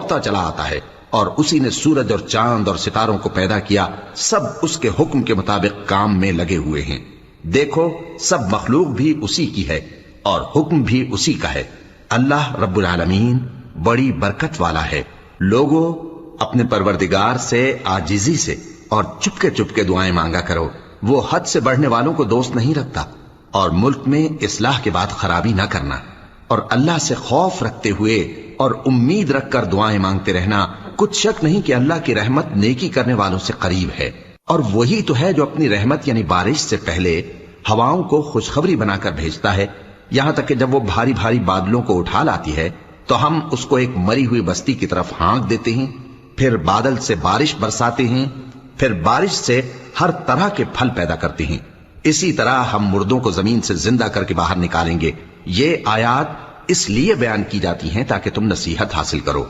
होता चला आता है, और उसी ने सूरज और चांद और सितारों को पैदा किया, सब उसके हुक्म के मुताबिक काम में लगे हुए हैं। देखो, सब मखलूक भी उसी की है और हुक्म भी उसी का है। अल्लाह रब्बुल आलमीन बड़ी बरकत वाला है। लोगों, अपने परवरदिगार से आजिजी से और चुपके चुपके दुआएं मांगा करो। वो हद से बढ़ने वालों को दोस्त नहीं रखता। और मुल्क में इस्लाह के बाद खराबी ना करना, और अल्लाह से खौफ रखते हुए और उम्मीद रखकर दुआएं मांगते रहना। कुछ शक नहीं कि अल्लाह की रहमत नेकी करने वालों से करीब है। और वही तो है जो अपनी रहमत यानी बारिश से पहले हवाओं को खुशखबरी बनाकर भेजता है, यहां तक कि जब वो भारी भारी बादलों को उठा लाती है तो हम उसको एक मरी हुई बस्ती की तरफ हाँक देते हैं, फिर बादल से बारिश बरसाते हैं, फिर बारिश से हर तरह के फल पैदा करते हैं। इसी तरह हम मुर्दों को जमीन से जिंदा करके बाहर निकालेंगे। ये आयात इसलिए बयान की जाती हैं ताकि तुम नसीहत हासिल करो।